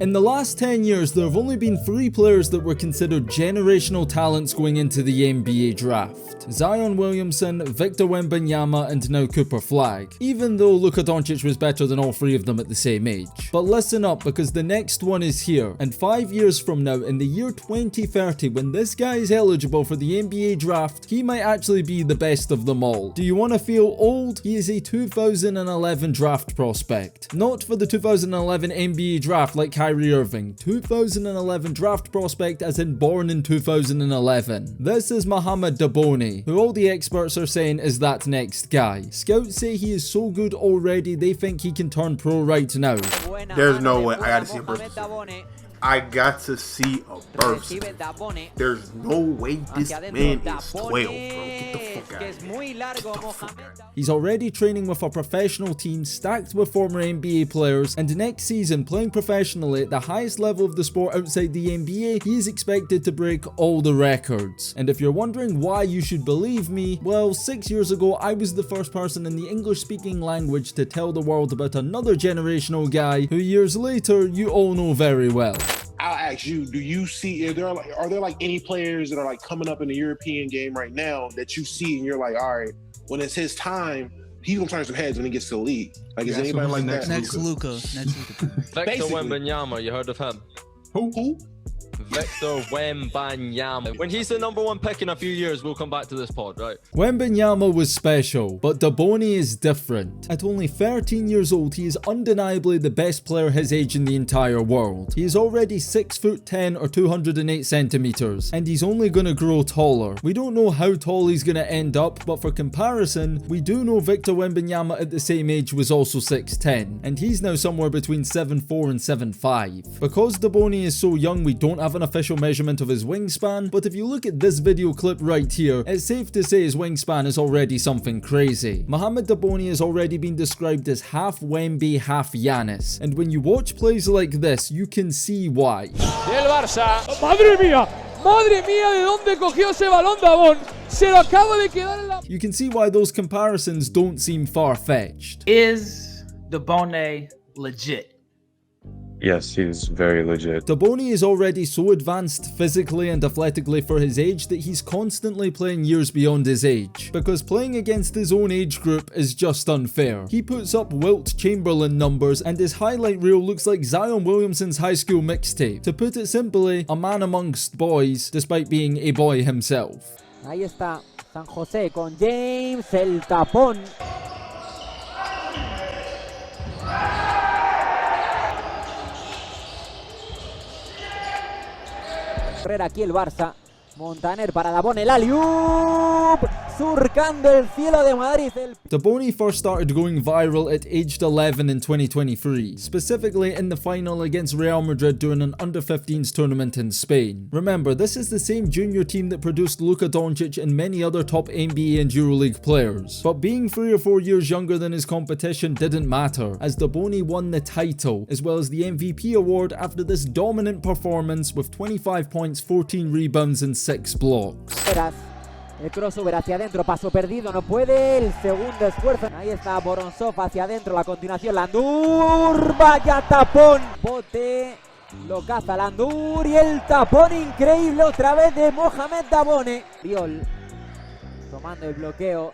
In the last 10 years, there have only been 3 players that were considered generational talents going into the NBA draft. Zion Williamson, Victor Wembanyama, and now Cooper Flagg, even though Luka Doncic was better than all 3 of them at the same age. But listen up, because the next one is here, and 5 years from now, in the year 2030, when this guy is eligible for the NBA draft, he might actually be the best of them all. Do you want to feel old? He is a 2011 draft prospect. Not for the 2011 NBA draft like Kyrie Irving, 2011 draft prospect as in born in 2011. This is Mohammed Dabone, who all the experts are saying is that next guy. Scouts say he is so good already they think he can turn pro right now. There's no way. I gotta see a birth. I got to see a birth. There's no way this man is 12, bro. Get the fuck out of here. He's already training with a professional team stacked with former NBA players, and next season, playing professionally at the highest level of the sport outside the NBA, he is expected to break all the records. And if you're wondering why you should believe me, well, 6 years ago, I was the first person in the English-speaking language to tell the world about another generational guy who years later, you all know very well. I'll ask you, do you see, are there like any players that are like coming up in the European game right now that you see and you're like, all right, when it's his time, he's gonna turn some heads when he gets to the league? Like, is anybody like that? Next Luka. Victor Wembanyama, you heard of him? Who? Victor Wembanyama. When he's the #1 pick in a few years, we'll come back to this pod, right? Wembanyama was special, but Dabone is different. At only 13 years old, he is undeniably the best player his age in the entire world. He is already 6'10" or 208 centimeters, and he's only gonna grow taller. We don't know how tall he's gonna end up, but for comparison, we do know Victor Wembanyama at the same age was also 6'10", and he's now somewhere between 7'4" and 7'5". Because Dabone is so young, we don't have an official measurement of his wingspan, but if you look at this video clip right here, it's safe to say his wingspan is already something crazy. Mohammed Dabone has already been described as half Wemby, half Giannis, and when you watch plays like this, you can see why. Del Barça. ¡Madre mía! ¡Madre mía! ¿De dónde cogió ese balón Dabone? Se lo acaba de quedar en la... You can see why those comparisons don't seem far-fetched. Is Dabone legit? Yes, he's very legit. Dabone is already so advanced physically and athletically for his age that he's constantly playing years beyond his age, because playing against his own age group is just unfair. He puts up Wilt Chamberlain numbers, and his highlight reel looks like Zion Williamson's high school mixtape. To put it simply, a man amongst boys, despite being a boy himself. Ahí está San José con James, el tapón. Aquí el Barça, Montaner para Dabone, el alley-oop, surcando el cielo de Madrid. Dabone first started going viral at aged 11 in 2023, specifically in the final against Real Madrid during an under-15s tournament in Spain. Remember, this is the same junior team that produced Luka Doncic and many other top NBA and EuroLeague players. But being 3 or 4 years younger than his competition didn't matter, as Dabone won the title, as well as the MVP award after this dominant performance with 25 points, 14 rebounds and 6 blocks. El crossover hacia adentro, paso perdido, no puede, el segundo esfuerzo. Ahí está Boronzov hacia adentro, la continuación, Landur, vaya tapón. Bote, lo caza Landur y el tapón increíble otra vez de Mohammed Dabone. Viol, tomando el bloqueo,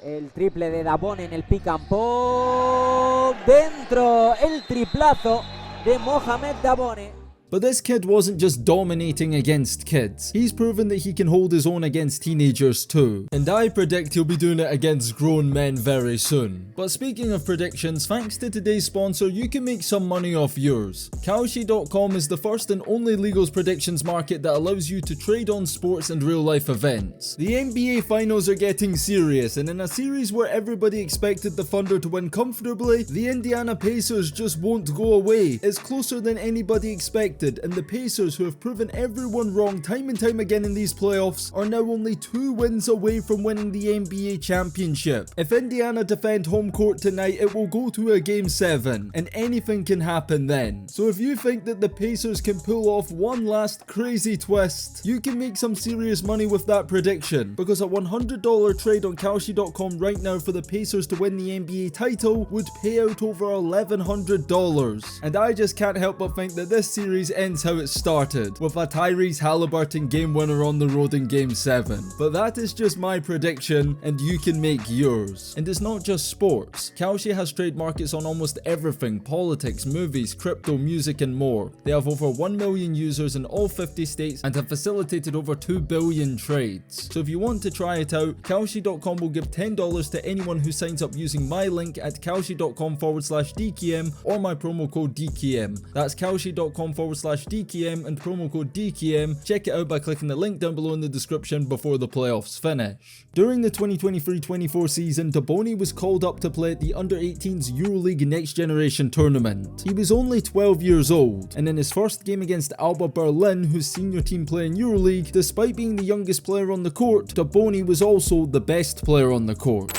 el triple de Dabone en el pick and pop. Dentro, el triplazo de Mohammed Dabone. But this kid wasn't just dominating against kids, he's proven that he can hold his own against teenagers too. And I predict he'll be doing it against grown men very soon. But speaking of predictions, thanks to today's sponsor, you can make some money off yours. Kalshi.com is the first and only legals predictions market that allows you to trade on sports and real life events. The NBA finals are getting serious, and in a series where everybody expected the Thunder to win comfortably, the Indiana Pacers just won't go away. It's closer than anybody expected. predicted, and the Pacers, who have proven everyone wrong time and time again in these playoffs, are now only 2 wins away from winning the NBA championship. If Indiana defend home court tonight, it will go to a Game 7, and anything can happen then. So if you think that the Pacers can pull off one last crazy twist, you can make some serious money with that prediction, because a $100 trade on Kalshi.com right now for the Pacers to win the NBA title would pay out over $1,100. And I just can't help but think that this series ends how it started, with a Tyrese Halliburton game winner on the road in Game 7. But that is just my prediction, and you can make yours. And it's not just sports. Kalshi has trade markets on almost everything: politics, movies, crypto, music, and more. They have over 1 million users in all 50 states and have facilitated over 2 billion trades. So if you want to try it out, Kalshi.com will give $10 to anyone who signs up using my link at Kalshi.com/DKM or my promo code DKM. That's Kalshi.com/DKM and promo code DKM. Check it out by clicking the link down below in the description before the playoffs finish. During the 2023-24 season, Dabone was called up to play at the Under-18s EuroLeague Next Generation tournament. He was only 12 years old, and in his first game against Alba Berlin, whose senior team play in EuroLeague, despite being the youngest player on the court, Dabone was also the best player on the court.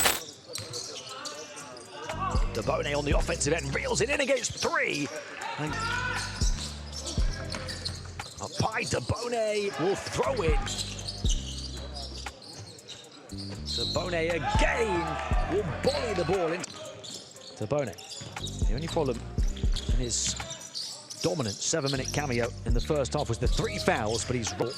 Dabone on the offensive end reels it in against 3. And up by Dabone will throw it. Dabone again will volley the ball in. Dabone, the only problem in his dominant 7-minute cameo in the first half was the 3 fouls, but he's raw.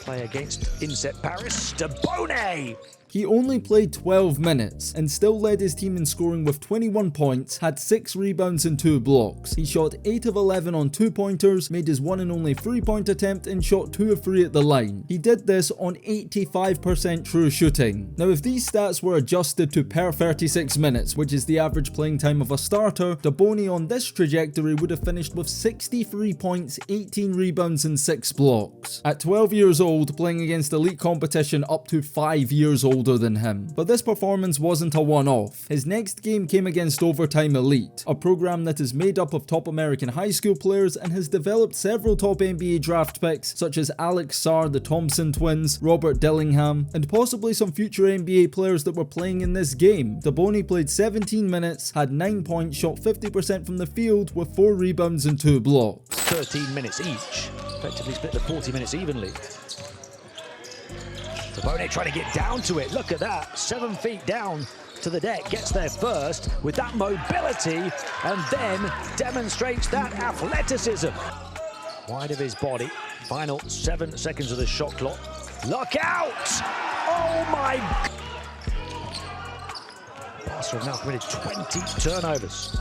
Play against Inset Paris, Dabone! He only played 12 minutes and still led his team in scoring with 21 points, had 6 rebounds and 2 blocks. He shot 8 of 11 on 2-pointers, made his one and only 3-point attempt, and shot 2 of 3 at the line. He did this on 85% true shooting. Now, if these stats were adjusted to per 36 minutes, which is the average playing time of a starter, Dabone on this trajectory would have finished with 63 points, 18 rebounds, and 6 blocks. At 12 years old, playing against elite competition up to 5 years older than him. But this performance wasn't a one-off. His next game came against Overtime Elite, a program that is made up of top American high school players and has developed several top NBA draft picks such as Alex Sarr, the Thompson twins, Robert Dillingham, and possibly some future NBA players that were playing in this game. Dabone played 17 minutes, had 9 points, shot 50% from the field with 4 rebounds and 2 blocks. 13 minutes each, effectively split the 40 minutes evenly. Dabone trying to get down to it. Look at that. 7 feet down to the deck. Gets there first with that mobility and then demonstrates that athleticism. Wide of his body. Final 7 seconds of the shot clock. Look out! Oh my... Barca have now committed 20 turnovers.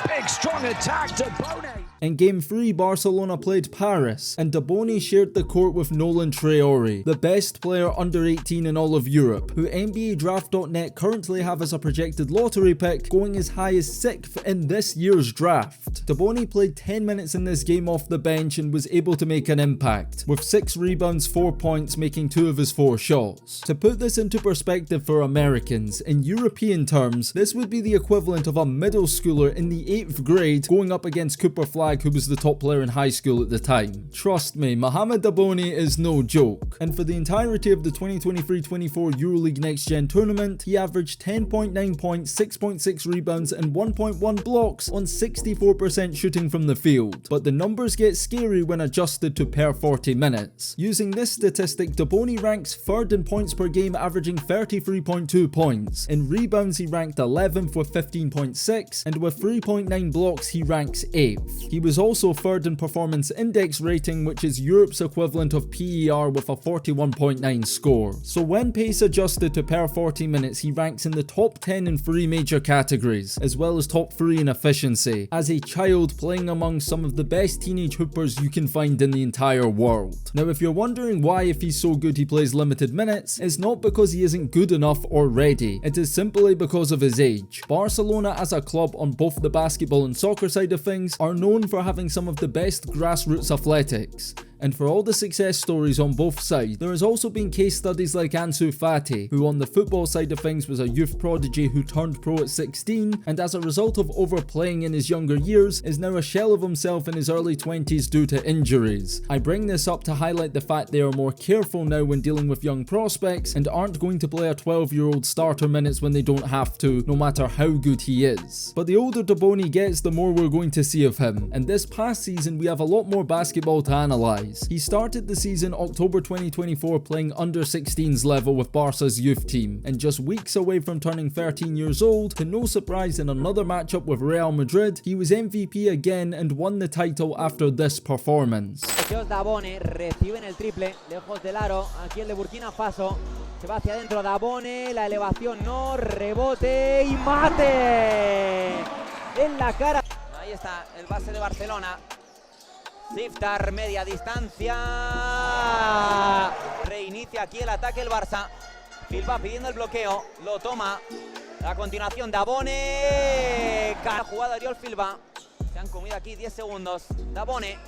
Big strong attack, Dabone. In Game 3, Barcelona played Paris, and Dabone shared the court with Nolan Traore, the best player under 18 in all of Europe, who NBADraft.net currently have as a projected lottery pick, going as high as 6th in this year's draft. Dabone played 10 minutes in this game off the bench and was able to make an impact, with 6 rebounds, 4 points, making 2 of his 4 shots. To put this into perspective for Americans, in European terms, this would be the equivalent of a middle schooler in the 8th grade going up against Cooper Flagg, who was the top player in high school at the time. Trust me, Mohammed Dabone is no joke. And for the entirety of the 2023-24 EuroLeague Next Gen tournament, he averaged 10.9 points, 6.6 rebounds, and 1.1 blocks on 64% shooting from the field. But the numbers get scary when adjusted to per 40 minutes. Using this statistic, Dabone ranks 3rd in points per game, averaging 33.2 points. In rebounds, he ranked 11th with 15.6, and with 3.9 blocks, he ranks 8th. He was also 3rd in performance index rating, which is Europe's equivalent of PER, with a 41.9 score. So when pace adjusted to per 40 minutes, he ranks in the top 10 in 3 major categories, as well as top 3 in efficiency, as a child playing among some of the best teenage hoopers you can find in the entire world. Now, if you're wondering why, if he's so good he plays limited minutes, it's not because he isn't good enough or ready. It is simply because of his age. Barcelona as a club on both the basketball and soccer side of things are known for having some of the best grassroots athletics. And for all the success stories on both sides, there has also been case studies like Ansu Fati, who on the football side of things was a youth prodigy who turned pro at 16, and as a result of overplaying in his younger years, is now a shell of himself in his early 20s due to injuries. I bring this up to highlight the fact they are more careful now when dealing with young prospects, and aren't going to play a 12-year-old starter minutes when they don't have to, no matter how good he is. But the older Dabone gets, the more we're going to see of him, and this past season we have a lot more basketball to analyse. He started the season October 2024 playing under 16s level with Barca's youth team, and just weeks away from turning 13 years old, to no surprise in another matchup with Real Madrid, he was MVP again and won the title after this performance. Dabone reciben el triple, lejos del aro, aquí el de Burkina Faso, se va hacia adentro Dabone, la elevación no, rebote y mate en la cara. Ahí está el base de Barcelona, Siftar, media distancia, reinicia aquí el ataque el Barça, Silva pidiendo el bloqueo, lo toma, a continuación Dabone, cada jugada Oriol Silva, se han comido aquí 10 segundos, Dabone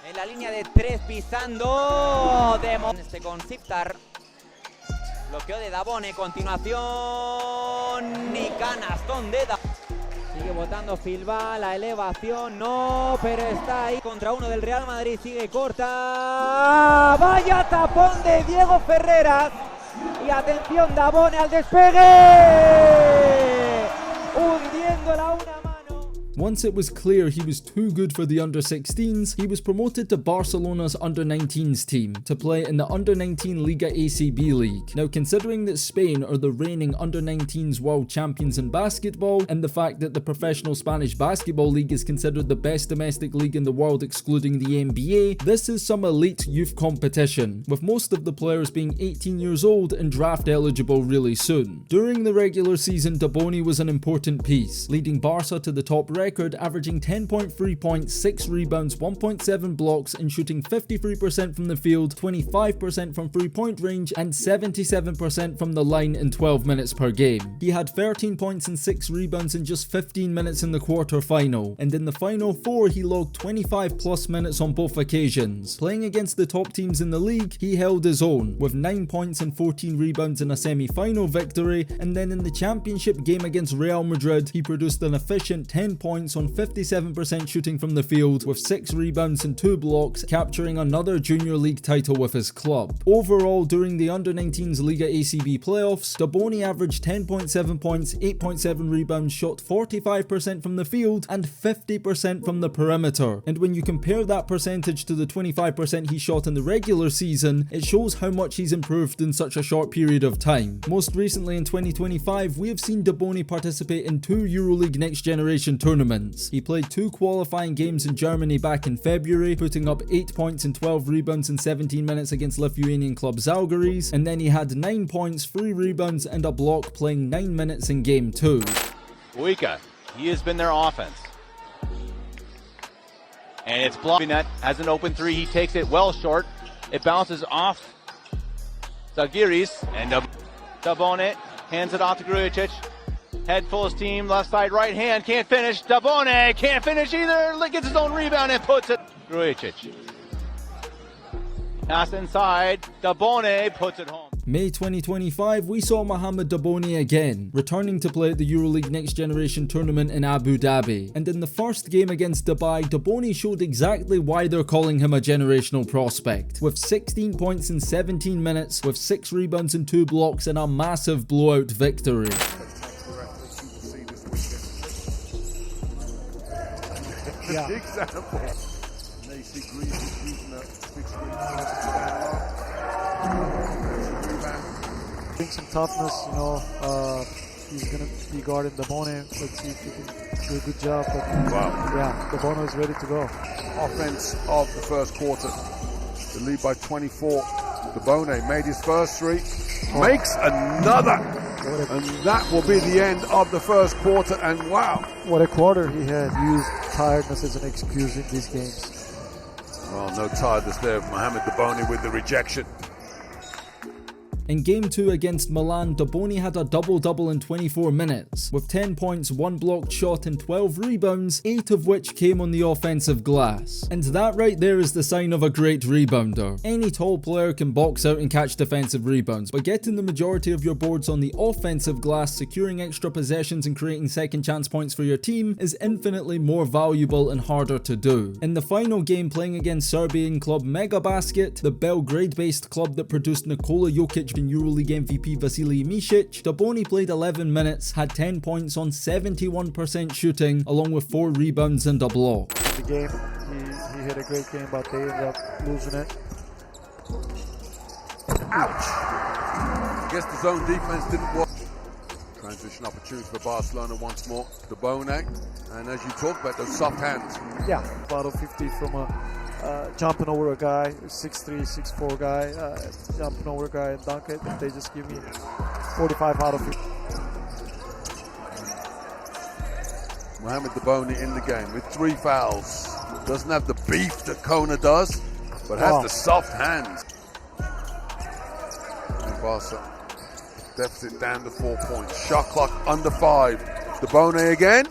en la línea de 3 pisando, con Siftar, bloqueo de Dabone, continuación y canastón de Dabone. Sigue botando Silva, la elevación no, pero está ahí contra uno del Real Madrid, sigue corta, vaya tapón de Diego Ferreras y atención Dabone al despegue, hundiéndola una mano. Once it was clear he was too good for the under-16s, he was promoted to Barcelona's under-19s team to play in the under-19 Liga ACB League. Now, considering that Spain are the reigning under-19s world champions in basketball, and the fact that the professional Spanish basketball league is considered the best domestic league in the world excluding the NBA, this is some elite youth competition, with most of the players being 18 years old and draft eligible really soon. During the regular season, Dabone was an important piece, leading Barca to the top record, averaging 10.3 points, 6 rebounds, 1.7 blocks, and shooting 53% from the field, 25% from three-point range, and 77% from the line in 12 minutes per game. He had 13 points and 6 rebounds in just 15 minutes in the quarter-final, and in the Final Four he logged 25 plus minutes on both occasions. Playing against the top teams in the league, he held his own, with 9 points and 14 rebounds in a semi-final victory, and then in the championship game against Real Madrid, he produced an efficient 10 points on 57% shooting from the field, with 6 rebounds and 2 blocks, capturing another junior league title with his club. Overall, during the under-19s Liga ACB playoffs, Dabone averaged 10.7 points, 8.7 rebounds, shot 45% from the field, and 50% from the perimeter. And when you compare that percentage to the 25% he shot in the regular season, it shows how much he's improved in such a short period of time. Most recently in 2025, we have seen Dabone participate in 2 EuroLeague Next Generation tournaments. He played 2 qualifying games in Germany back in February, putting up 8 points and 12 rebounds in 17 minutes against Lithuanian club Žalgiris, and then he had 9 points, 3 rebounds and a block playing 9 minutes in game 2. Wika, he has been their offense. And it's blocking that, has an open 3, he takes it well short, it bounces off Žalgiris, and Dabone hands it off to Grujic. Head full of steam, left side, right hand, can't finish. Dabone can't finish either. Gets his own rebound and puts it. Grujic. Pass inside. Dabone puts it home. May 2025, we saw Mohammed Dabone again, returning to play at the EuroLeague Next Generation tournament in Abu Dhabi. And in the first game against Dubai, Dabone showed exactly why they're calling him a generational prospect, with 16 points in 17 minutes, with 6 rebounds and 2 blocks and a massive blowout victory. Yeah. Example. Bring some toughness, you know. He's going to be guarding Dabone. Let's see if he can do a good job. But, wow. Yeah, Dabone is ready to go. Offense of the first quarter. The lead by 24. Dabone made his first 3. Makes another. And that will be the end of the first quarter. And wow. What a quarter he had. Used tiredness as an excuse in these games. Well, no tiredness there. Mohammed Dabone with the rejection. In Game 2 against Milan, Dabone had a double-double in 24 minutes, with 10 points, 1 blocked shot and 12 rebounds, 8 of which came on the offensive glass. And that right there is the sign of a great rebounder. Any tall player can box out and catch defensive rebounds, but getting the majority of your boards on the offensive glass, securing extra possessions and creating second chance points for your team is infinitely more valuable and harder to do. In the final game, playing against Serbian club Mega Basket, the Belgrade-based club that produced Nikola Jokic and EuroLeague MVP Vasilij Micic, Dabone played 11 minutes, had 10 points on 71% shooting, along with 4 rebounds and a block. The game, he had a great game, but they ended up losing it. Ouch! I guess the zone defense didn't work. Transition opportunity for Barcelona once more. Dabone, and as you talk about those soft hands. Yeah, about a 50 from jumping over a guy, 6'3", 6'4" guy, jumping over a guy and dunk it. They just give me 45 out of 50. Mohammed Dabone in the game with 3 fouls. Doesn't have the beef that Kona does, but has the soft hands. And Barca deficit down to 4 points. Shot clock under 5. Dabone again.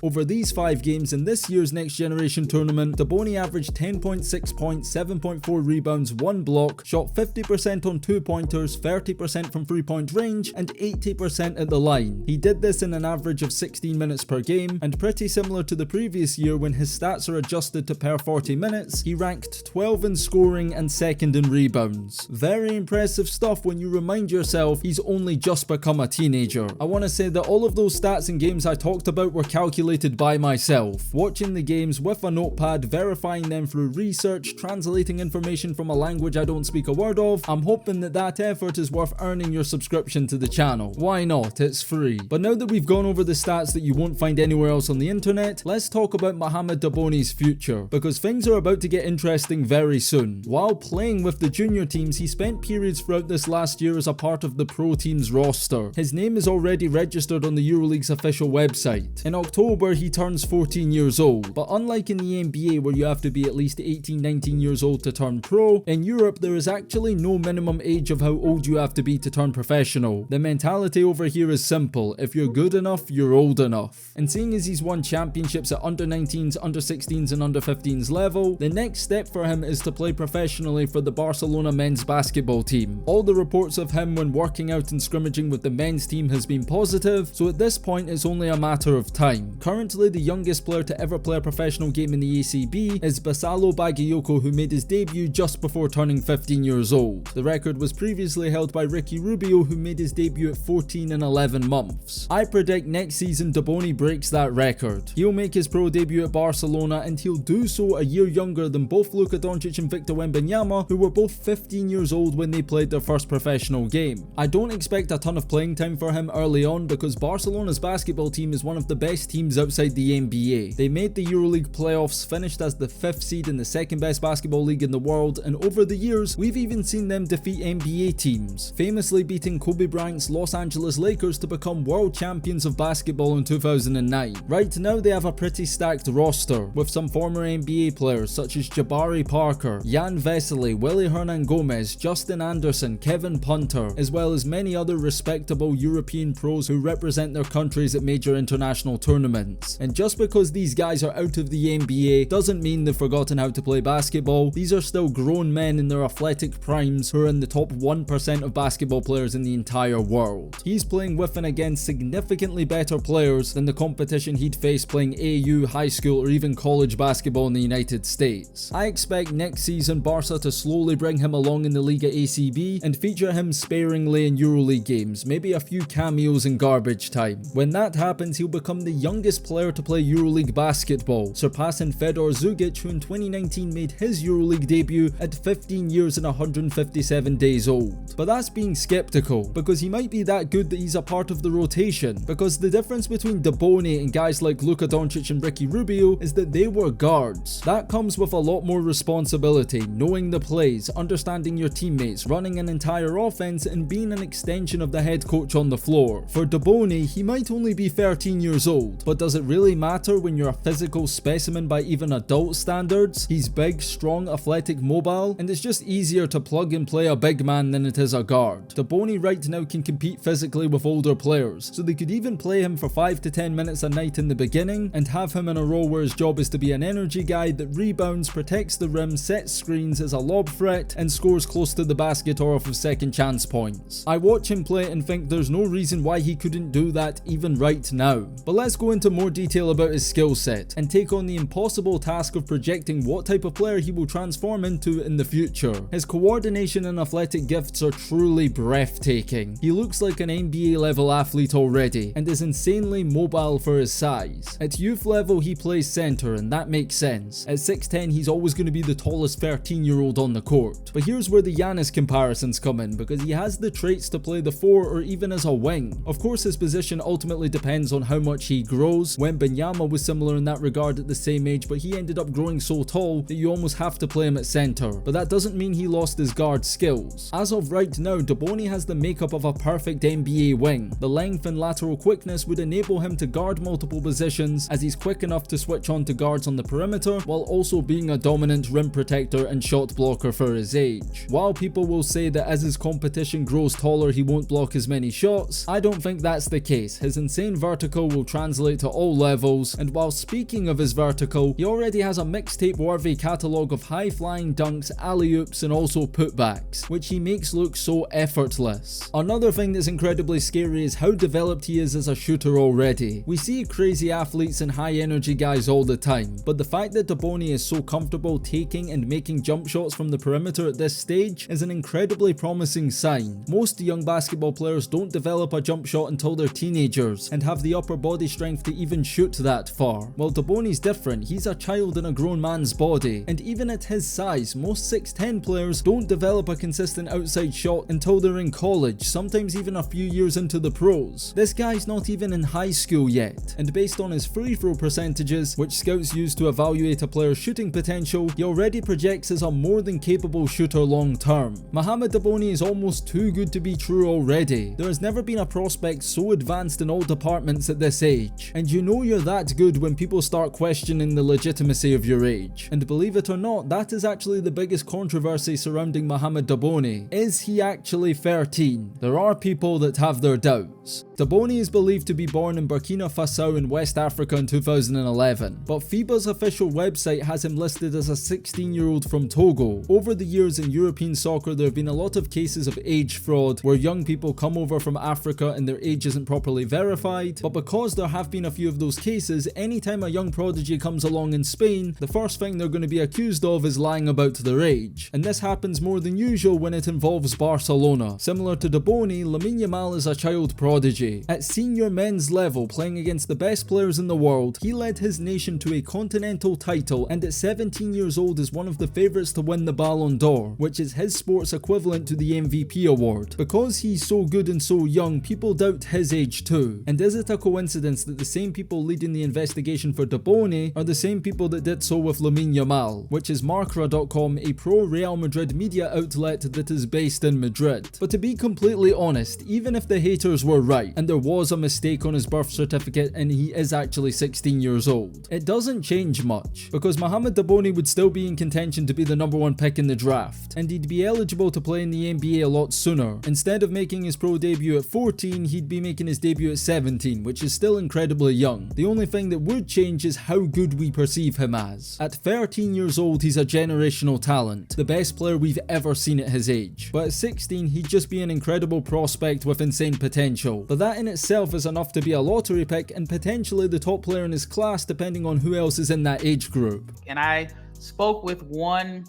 Over these 5 games in this year's Next Generation tournament, Dabone averaged 10.6 points, 7.4 rebounds, 1 block, shot 50% on 2-pointers, 30% from 3-point range, and 80% at the line. He did this in an average of 16 minutes per game, and pretty similar to the previous year when his stats are adjusted to per 40 minutes, he ranked 12 in scoring and 2nd in rebounds. Very impressive stuff when you remind yourself he's only just become a teenager. I want to say that all of those stats and games I talked about were calculated by myself, watching the games with a notepad, verifying them through research, translating information from a language I don't speak a word of. I'm hoping that that effort is worth earning your subscription to the channel. Why not? It's free. But now that we've gone over the stats that you won't find anywhere else on the internet, let's talk about Mohammed Dabone's future, because things are about to get interesting very soon. While playing with the junior teams, he spent periods throughout this last year as a part of the pro team's roster. His name is already registered on the EuroLeague's official website. In October, he turns 14 years old, but unlike in the NBA where you have to be at least 18-19 years old to turn pro, in Europe there is actually no minimum age of how old you have to be to turn professional. The mentality over here is simple: if you're good enough, you're old enough. And seeing as he's won championships at under 19s, under 16s and under 15s level, the next step for him is to play professionally for the Barcelona men's basketball team. All the reports of him when working out and scrimmaging with the men's team has been positive, so at this point it's only a matter of time. Currently, the youngest player to ever play a professional game in the ACB is Basalo Bagayoko, who made his debut just before turning 15 years old. The record was previously held by Ricky Rubio, who made his debut at 14 and 11 months. I predict next season Dabone breaks that record. He'll make his pro debut at Barcelona, and he'll do so a year younger than both Luka Doncic and Victor Wembanyama, who were both 15 years old when they played their first professional game. I don't expect a ton of playing time for him early on because Barcelona's basketball team is one of the best teams outside the NBA. They made the EuroLeague playoffs, finished as the 5th seed in the 2nd best basketball league in the world, and over the years we've even seen them defeat NBA teams, famously beating Kobe Bryant's Los Angeles Lakers to become world champions of basketball in 2009. Right now they have a pretty stacked roster, with some former NBA players such as Jabari Parker, Jan Vesely, Willie Hernan-Gomez, Justin Anderson, Kevin Punter, as well as many other respectable European pros who represent their countries at major international tournaments. And just because these guys are out of the NBA doesn't mean they've forgotten how to play basketball. These are still grown men in their athletic primes who are in the top 1% of basketball players in the entire world. He's playing with and against significantly better players than the competition he'd face playing AU, high school or even college basketball in the United States. I expect next season Barca to slowly bring him along in the Liga ACB and feature him sparingly in EuroLeague games, maybe a few cameos in garbage time. When that happens, he'll become the youngest player to play EuroLeague basketball, surpassing Fedor Zugic, who in 2019 made his EuroLeague debut at 15 years and 157 days old. But that's being skeptical, because he might be that good that he's a part of the rotation, because the difference between Dabone and guys like Luka Doncic and Ricky Rubio is that they were guards. That comes with a lot more responsibility, knowing the plays, understanding your teammates, running an entire offense and being an extension of the head coach on the floor. For Dabone, he might only be 13 years old, but does it really matter when you're a physical specimen by even adult standards? He's big, strong, athletic, mobile, and it's just easier to plug and play a big man than it is a guard. Dabone right now can compete physically with older players, so they could even play him for 5 to 10 minutes a night in the beginning and have him in a role where his job is to be an energy guy that rebounds, protects the rim, sets screens, is a lob threat, and scores close to the basket or off of second chance points. I watch him play and think there's no reason why he couldn't do that even right now. But let's go into more detail about his skill set and take on the impossible task of projecting what type of player he will transform into in the future. His coordination and athletic gifts are truly breathtaking. He looks like an NBA level athlete already and is insanely mobile for his size. At youth level he plays center, and that makes sense. At 6'10 he's always going to be the tallest 13-year-old on the court. But here's where the Giannis comparisons come in, because he has the traits to play the 4 or even as a wing. Of course his position ultimately depends on how much he grows. Wembanyama was similar in that regard at the same age, but he ended up growing so tall that you almost have to play him at center. But that doesn't mean he lost his guard skills. As of right now, Dabone has the makeup of a perfect NBA wing. The length and lateral quickness would enable him to guard multiple positions, as he's quick enough to switch on to guards on the perimeter while also being a dominant rim protector and shot blocker for his age. While people will say that as his competition grows taller he won't block as many shots, I don't think that's the case. His insane vertical will translate to all levels, and while speaking of his vertical, he already has a mixtape worthy catalogue of high flying dunks, alley-oops and also putbacks, which he makes look so effortless. Another thing that's incredibly scary is how developed he is as a shooter already. We see crazy athletes and high energy guys all the time, but the fact that Dabone is so comfortable taking and making jump shots from the perimeter at this stage is an incredibly promising sign. Most young basketball players don't develop a jump shot until they're teenagers and have the upper body strength to even shoot that far. While Dabone's different, he's a child in a grown man's body, and even at his size, most 6'10 players don't develop a consistent outside shot until they're in college, sometimes even a few years into the pros. This guy's not even in high school yet, and based on his free throw percentages, which scouts use to evaluate a player's shooting potential, he already projects as a more than capable shooter long term. Mohammed Dabone is almost too good to be true already. There has never been a prospect so advanced in all departments at this age, and you know you're that good when people start questioning the legitimacy of your age. And believe it or not, that is actually the biggest controversy surrounding Mohammed Dabone. Is he actually 13? There are people that have their doubts. Dabone is believed to be born in Burkina Faso in West Africa in 2011, but FIBA's official website has him listed as a 16-year-old from Togo. Over the years in European soccer, there have been a lot of cases of age fraud where young people come over from Africa and their age isn't properly verified, but because there have been a few of those cases, anytime a young prodigy comes along in Spain, the first thing they're going to be accused of is lying about their age. And this happens more than usual when it involves Barcelona. Similar to Dabone, Lamine Yamal is a child prodigy. At senior men's level, playing against the best players in the world, he led his nation to a continental title, and at 17 years old is one of the favourites to win the Ballon d'Or, which is his sport's equivalent to the MVP award. Because he's so good and so young, people doubt his age too. And is it a coincidence that the same people leading the investigation for Dabone are the same people that did so with Lamine Yamal, which is Marca.com, a pro-Real Madrid media outlet that is based in Madrid. But to be completely honest, even if the haters were right, and there was a mistake on his birth certificate and he is actually 16 years old, it doesn't change much, because Mohammed Dabone would still be in contention to be the #1 pick in the draft, and he'd be eligible to play in the NBA a lot sooner. Instead of making his pro debut at 14, he'd be making his debut at 17, which is still incredibly young. The only thing that would change is how good we perceive him as. At 13 years old, he's a generational talent, the best player we've ever seen at his age. But at 16, he'd just be an incredible prospect with insane potential. But that in itself is enough to be a lottery pick and potentially the top player in his class, depending on who else is in that age group. And I spoke with one,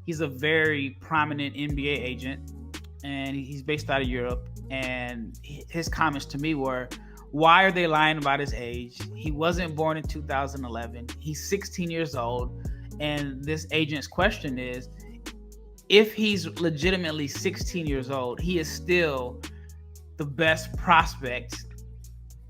he's a very prominent NBA agent, and he's based out of Europe, and his comments to me were, why are they lying about his age? He wasn't born in 2011. He's 16 years old. And this agent's question is, if he's legitimately 16 years old, he is still the best prospect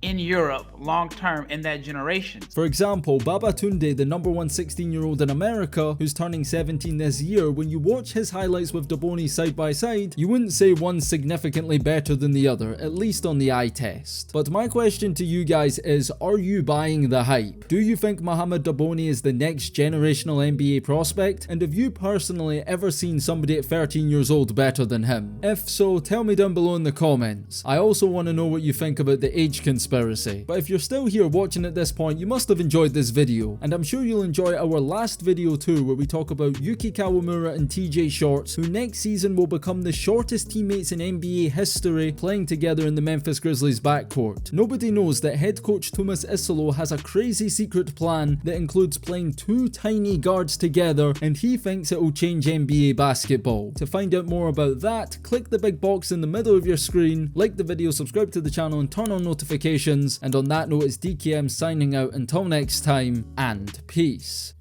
in Europe long term in that generation. For example, Babatunde, the number 1 16-year-old in America, who's turning 17 this year, when you watch his highlights with Dabone side by side, you wouldn't say one's significantly better than the other, at least on the eye test. But my question to you guys is, are you buying the hype? Do you think Mohammed Dabone is the next generational NBA prospect? And have you personally ever seen somebody at 13 years old better than him? If so, tell me down below in the comments. I also want to know what you think about the age conspiracy. But if you're still here watching at this point, you must have enjoyed this video, and I'm sure you'll enjoy our last video too, where we talk about Yuki Kawamura and TJ Shorts, who next season will become the shortest teammates in NBA history playing together in the Memphis Grizzlies backcourt. Nobody knows that head coach Thomas Isolo has a crazy secret plan that includes playing 2 tiny guards together, and he thinks it will change NBA basketball. To find out more about that, click the big box in the middle of your screen, like the video, subscribe to the channel and turn on notifications. And on that note, it's DKM signing out until next time, and peace.